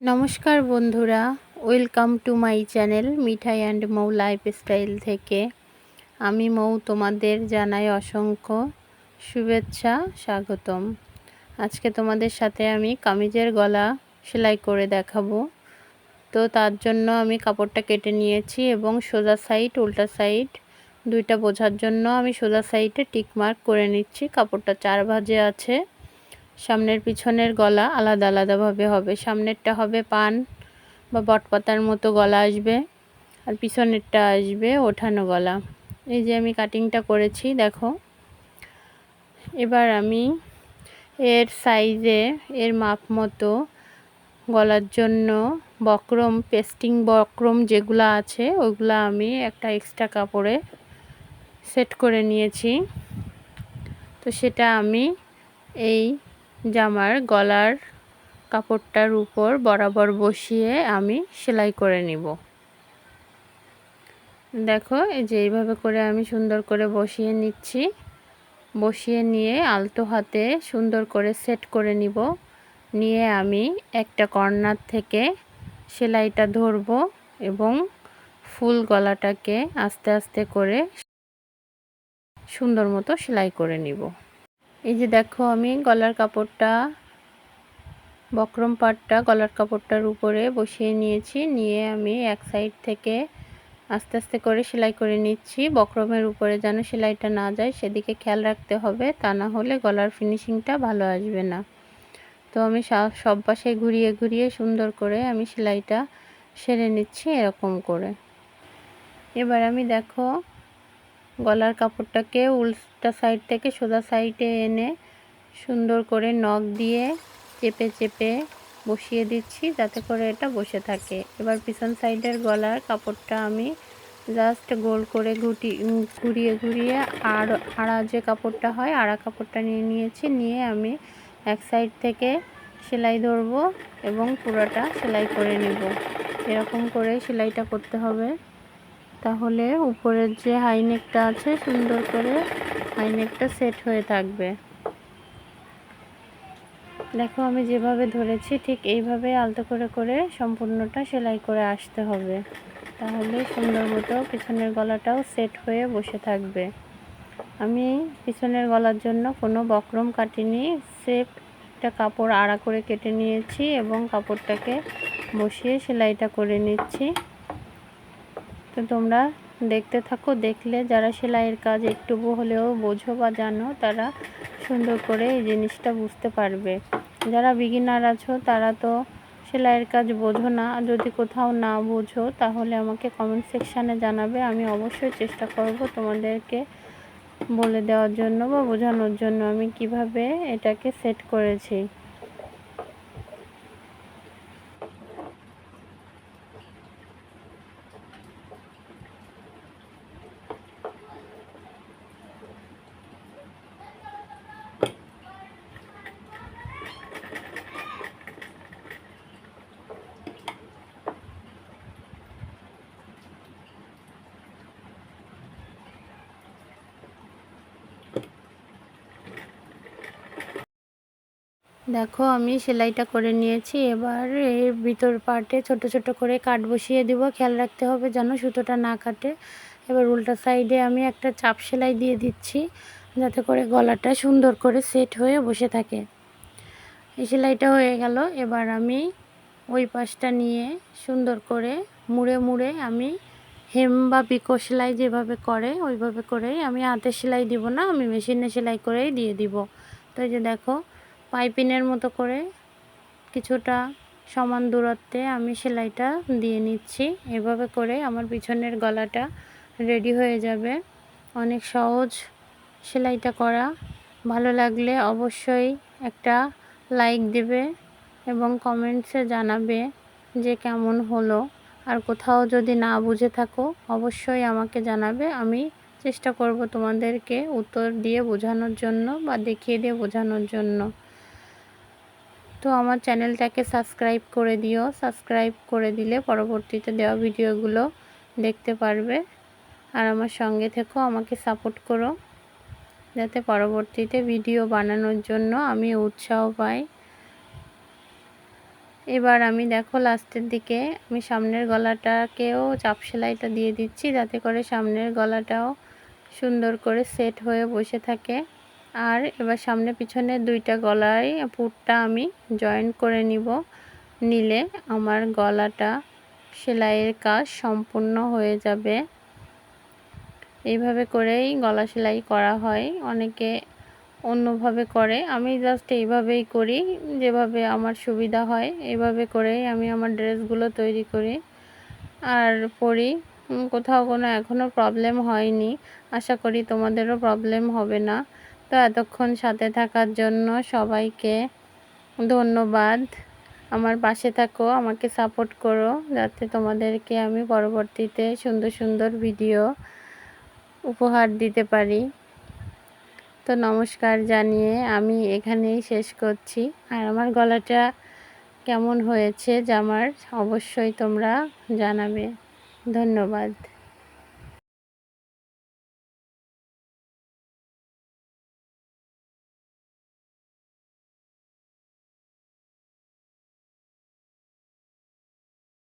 নমস্কার বন্ধুরা, welcome to my channel Mithai and Mou lifestyle থেকে আমি মৌ তোমাদের জানাই অসংখ্য শুভেচ্ছা, স্বাগতম। আজকে তোমাদের সাথে আমি কামিজের গলা সেলাই করে দেখাবো। তো তার জন্য আমি কাপড়টা কেটে নিয়েছি এবং সোজা সাইড উল্টা সাইড দুইটা বোঝার জন্য আমি সোজা সাইডে টিক মার্ক করে নিচ্ছি। কাপড়টা 4 ভাঁজে আছে। সামনের পিছনের গলা আলাদা আলাদাভাবে হবে। সামনেরটা হবে পান বা বটপাতার মতো গলা আসবে, আর পিছনেরটা আসবে ওঠানো গলা। এই যে আমি কাটিংটা করেছি, দেখো। এবার আমি এর সাইজে এর মাপ মতো গলার জন্য বক্রম, পেস্টিং বক্রম যেগুলো আছে ওইগুলো আমি একটা এক্সট্রা কাপড়ে সেট করে নিয়েছি। তো সেটা আমি এই জামার গলার কাপড়টার উপর বরাবর বসিয়ে আমি সেলাই করে নিব। দেখো, এই যে এইভাবে করে আমি সুন্দর করে বসিয়ে নিচ্ছি। বসিয়ে নিয়ে আলতো হাতে সুন্দর করে সেট করে নিব। নিয়ে আমি একটা কর্নার থেকে সেলাইটা ধরব এবং ফুল গলাটাকে আস্তে আস্তে করে সুন্দর মতো সেলাই করে নিব। এই যে দেখো, আমি গলার কাপড়টা, বক্রম পাটটা গলার কাপড়টার উপরে বসিয়ে নিয়েছি। নিয়ে আমি এক সাইড থেকে আস্তে আস্তে করে সেলাই করে নিচ্ছি। বক্রমের উপরে যেন সেলাইটা না যায় সেদিকে খেয়াল রাখতে হবে, তা না হলে গলার ফিনিশিংটা ভালো আসবে না। তো আমি সব পাশে ঘুরিয়ে ঘুরিয়ে সুন্দর করে আমি সেলাইটা সেরে নিচ্ছি এরকম করে। এবার আমি দেখো গলার কাপড়টাকে উল্টা সাইড থেকে সোজা সাইডে এনে সুন্দর করে নখ দিয়ে চেপে চেপে বসিয়ে দিচ্ছি যাতে করে এটা বসে থাকে। এবার পিছন সাইডের গলার কাপড়টা আমি জাস্ট গোল করে ঘুরিয়ে ঘুরিয়ে আড়া যে কাপড়টা হয় আড়া কাপড়টা নিয়ে নিয়েছি। নিয়ে আমি এক সাইড থেকে সেলাই ধরবো এবং পুরোটা সেলাই করে নেব। এরকম করে সেলাইটা করতে হবে, তাহলে উপরের যে হাইনেকটা আছে সুন্দর করে হাইনেকটা সেট হয়ে থাকবে। দেখো, আমি যেভাবে ধরেছি ঠিক এইভাবে আলতো করে করে সম্পূর্ণটা সেলাই করে আসতে হবে, তাহলে সুন্দর মতো পিছনের গলাটাও সেট হয়ে বসে থাকবে। আমি পিছনের গলার জন্য কোনো বক্রম কাটিনি, সেফ একটা কাপড় আড়া করে কেটে নিয়েছি এবং কাপড়টাকে বসিয়ে সেলাইটা করে নিচ্ছি। তো তোমরা দেখতে থাকো, দেখলে যারা সেলাইয়ের কাজ একটু হলেও বোঝো বা জানো তারা সুন্দর করে এই জিনিসটা বুঝতে পারবে। যারা বিগিনার আছো তারা তো সেলাইয়ের কাজ বোঝো না। যদি কোথাও না বোঝো তাহলে আমাকে কমেন্ট সেকশানে জানাবে, আমি অবশ্যই চেষ্টা করব তোমাদেরকে বলে দেওয়ার জন্য বা বোঝানোর জন্য আমি কিভাবে এটাকে সেট করেছি। দেখো, আমি সেলাইটা করে নিয়েছি। এবার এর ভিতর পার্টে ছোট ছোট করে কাট বসিয়ে দিব। খেয়াল রাখতে হবে যেন সুতোটা না কাটে। এবার উল্টা সাইডে আমি একটা চাপ সেলাই দিয়ে দিচ্ছি যাতে করে গলাটা সুন্দর করে সেট হয়ে বসে থাকে। এই সেলাইটা হয়ে গেল। এবার আমি ওই পাশটা নিয়ে সুন্দর করে মুড়ে মুড়ে আমি হেম বা পিকো সেলাই যেভাবে করে ওইভাবে করেই আমি হাতে সেলাই দিব না, আমি মেশিনে সেলাই করেই দিয়ে দিব। তো এই যে দেখো, পাইপিনের মতো করে কিছুটা সমান দূরত্বে আমি সেলাইটা দিয়ে নিচ্ছি। এভাবে করে আমার পিছনের গলাটা রেডি হয়ে যাবে। অনেক সহজ সেলাইটা করা। ভালো লাগলে অবশ্যই একটা লাইক দেবে এবং কমেন্টসে জানাবে যে কেমন হলো। আর কোথাও যদি না বুঝে থাকো অবশ্যই আমাকে জানাবে, আমি চেষ্টা করব তোমাদেরকে উত্তর দিয়ে বোঝানোর জন্য বা দেখিয়ে দিয়ে বোঝানোর জন্য। তো আমার চ্যানেলটাকে সাবস্ক্রাইব করে দিও। সাবস্ক্রাইব করে দিলে পরবর্তীতে দেওয়া ভিডিওগুলো দেখতে পারবে। আর আমার সঙ্গে থেকো, আমাকে সাপোর্ট করো যাতে পরবর্তীতে ভিডিও বানানোর জন্য আমি উৎসাহ পাই। এবার আমি দেখো লাস্টের দিকে আমি সামনের গলাটাকেও চাপ সেলাইটা দিয়ে দিচ্ছি, যাতে করে সামনের গলাটাও সুন্দর করে সেট হয়ে বসে থাকে। আর এবার সামনে পিছনে দুইটা গলায় পুটটা আমি জয়েন করে নিলে আমার গলাটা সেলাইয়ের কাজ সম্পূর্ণ হয়ে যাবে। এইভাবে করেই গলা সেলাই করা হয়, অনেকে অন্যভাবে করে, আমি জাস্ট এইভাবেই করি, যেভাবে আমার সুবিধা হয় এইভাবে করেই আমি আমার ড্রেসগুলো তৈরি করি আর পরি। কোথাও কোনো এখনও প্রবলেম হয়নি, আশা করি তোমাদেরও প্রবলেম হবে না। তো এতক্ষণ সাথে থাকার জন্য সবাইকে ধন্যবাদ। আমার পাশে থাকো, আমাকে সাপোর্ট করো, যাতে তোমাদেরকে আমি পরবর্তীতে সুন্দর সুন্দর ভিডিও উপহার দিতে পারি। তো নমস্কার জানিয়ে আমি এখানেই শেষ করছি। আর আমার গলাটা কেমন হয়েছে জামার অবশ্যই তোমরা জানাবে। ধন্যবাদ।